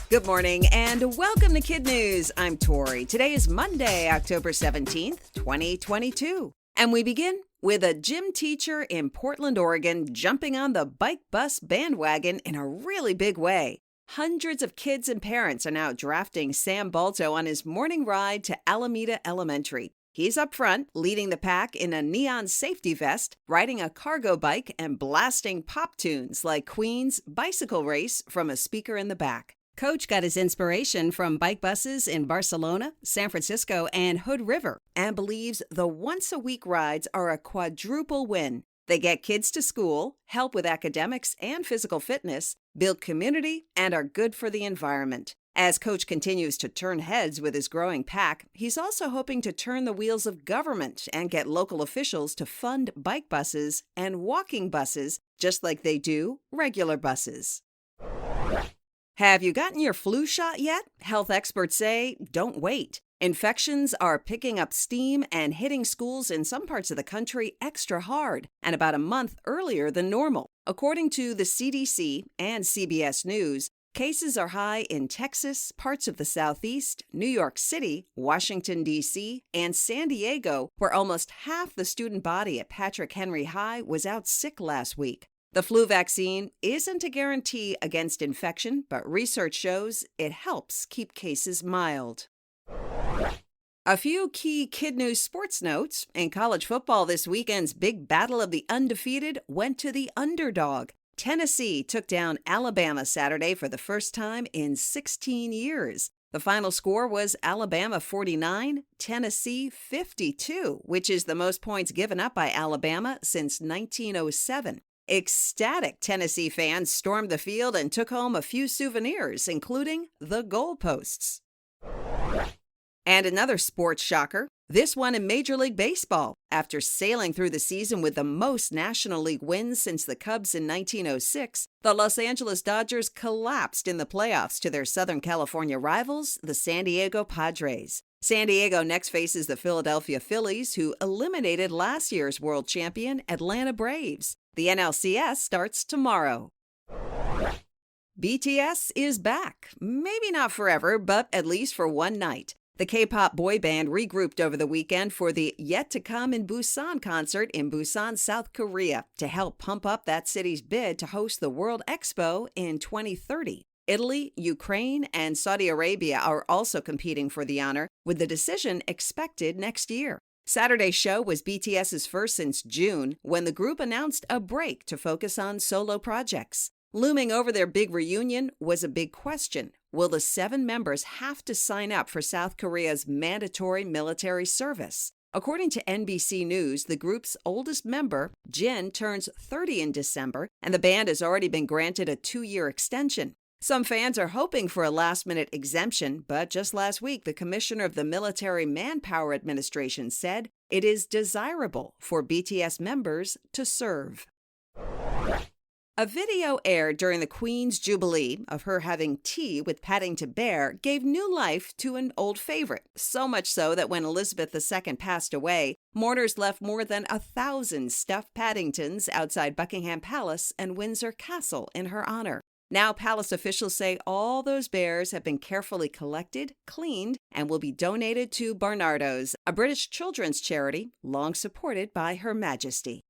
Good morning and welcome to KidNuz. I'm Tori. Today is Monday, October 17th, 2022. And we begin with a gym teacher in Portland, Oregon jumping on the bike bus bandwagon in a really big way. Hundreds of kids and parents are now drafting Sam Balto on his morning ride to Alameda Elementary. He's up front, leading the pack in a neon safety vest, riding a cargo bike, and blasting pop tunes like Queen's Bicycle Race from a speaker in the back. Coach got his inspiration from bike buses in Barcelona, San Francisco, and Hood River, and believes the once-a-week rides are a quadruple win. They get kids to school, help with academics and physical fitness, build community, and are good for the environment. As Coach continues to turn heads with his growing pack, he's also hoping to turn the wheels of government and get local officials to fund bike buses and walking buses just like they do regular buses. Have you gotten your flu shot yet? Health experts say, don't wait. Infections are picking up steam and hitting schools in some parts of the country extra hard, and about a month earlier than normal. According to the CDC and CBS News, cases are high in Texas, parts of the Southeast, New York City, Washington, D.C., and San Diego, where almost half the student body at Patrick Henry High was out sick last week. The flu vaccine isn't a guarantee against infection, but research shows it helps keep cases mild. A few key KidNuz sports notes. In college football, this weekend's big battle of the undefeated went to the underdog. Tennessee took down Alabama Saturday for the first time in 16 years. The final score was Alabama 49, Tennessee 52, which is the most points given up by Alabama since 1907. Ecstatic Tennessee fans stormed the field and took home a few souvenirs, including the goalposts. And another sports shocker, this one in Major League Baseball. After sailing through the season with the most National League wins since the Cubs in 1906, the Los Angeles Dodgers collapsed in the playoffs to their Southern California rivals, the San Diego Padres. San Diego next faces the Philadelphia Phillies, who eliminated last year's world champion Atlanta Braves. The NLCS starts tomorrow. BTS is back. Maybe not forever, but at least for one night. The K-pop boy band regrouped over the weekend for the Yet to Come in Busan concert in Busan, South Korea, to help pump up that city's bid to host the World Expo in 2030. Italy, Ukraine, and Saudi Arabia are also competing for the honor, with the decision expected next year. Saturday's show was BTS's first since June, when the group announced a break to focus on solo projects. Looming over their big reunion was a big question. Will the 7 members have to sign up for South Korea's mandatory military service? According to NBC News, the group's oldest member, Jin, turns 30 in December, and the band has already been granted a 2-year extension. Some fans are hoping for a last-minute exemption, but just last week, the commissioner of the Military Manpower Administration said it is desirable for BTS members to serve. A video aired during the Queen's Jubilee of her having tea with Paddington Bear gave new life to an old favorite, so much so that when Elizabeth II passed away, mourners left more than 1,000 stuffed Paddingtons outside Buckingham Palace and Windsor Castle in her honor. Now, palace officials say all those bears have been carefully collected, cleaned, and will be donated to Barnardo's, a British children's charity long supported by Her Majesty.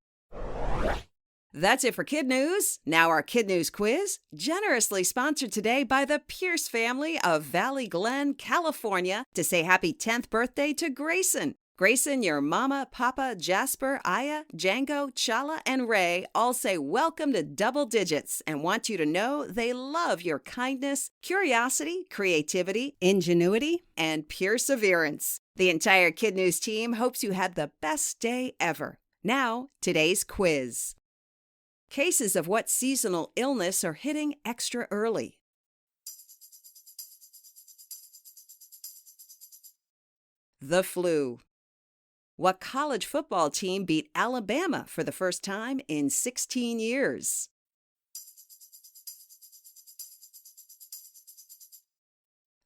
That's it for KidNuz. Now our KidNuz quiz, generously sponsored today by the Pierce family of Valley Glen, California, to say happy 10th birthday to Grayson. Grayson, your mama, papa, Jasper, Aya, Django, Chala, and Ray all say welcome to double digits and want you to know they love your kindness, curiosity, creativity, ingenuity, and perseverance. The entire KidNuz team hopes you had the best day ever. Now, today's quiz. Cases of what seasonal illness are hitting extra early? The flu. What college football team beat Alabama for the first time in 16 years?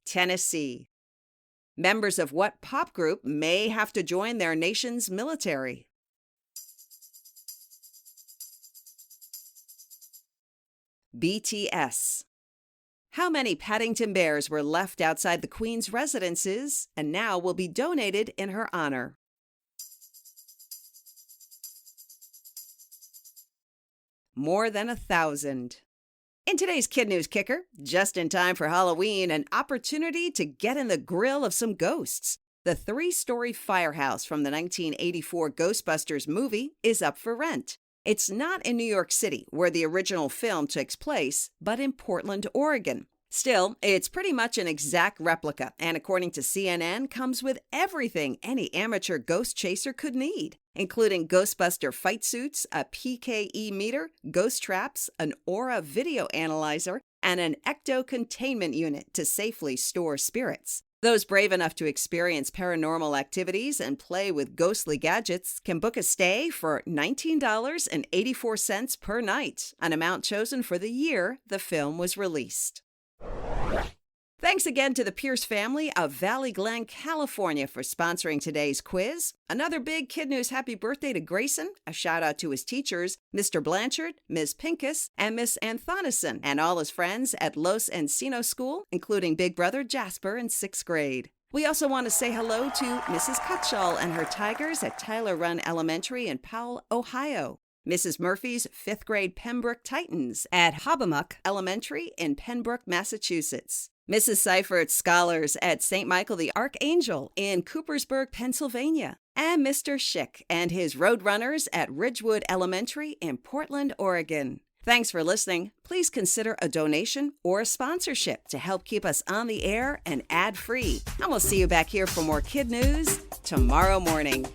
Tennessee. Members of what pop group may have to join their nation's military? BTS. How many Paddington bears were left outside the Queen's residences and now will be donated in her honor? More than 1,000. In today's Kid News Kicker, just in time for Halloween, an opportunity to get in the grill of some ghosts. The 3-story firehouse from the 1984 Ghostbusters movie is up for rent. It's not in New York City, where the original film takes place, but in Portland, Oregon. Still, it's pretty much an exact replica, and according to CNN, comes with everything any amateur ghost chaser could need, including Ghostbuster fight suits, a PKE meter, ghost traps, an aura video analyzer, and an ecto-containment unit to safely store spirits. Those brave enough to experience paranormal activities and play with ghostly gadgets can book a stay for $19.84 per night, an amount chosen for the year the film was released. Thanks again to the Pierce family of Valley Glen, California for sponsoring today's quiz. Another big Kid News happy birthday to Grayson. A shout out to his teachers, Mr. Blanchard, Ms. Pincus, and Miss Anthonison, and all his friends at Los Encinos School, including big brother Jasper in 6th grade. We also want to say hello to Mrs. Cutshall and her Tigers at Tyler Run Elementary in Powell, Ohio. Mrs. Murphy's 5th grade Pembroke Titans at Hobbamuck Elementary in Pembroke, Massachusetts. Mrs. Seifert's Scholars at St. Michael the Archangel in Coopersburg, Pennsylvania. And Mr. Schick and his Roadrunners at Ridgewood Elementary in Portland, Oregon. Thanks for listening. Please consider a donation or a sponsorship to help keep us on the air and ad-free. And we'll see you back here for more Kid News tomorrow morning.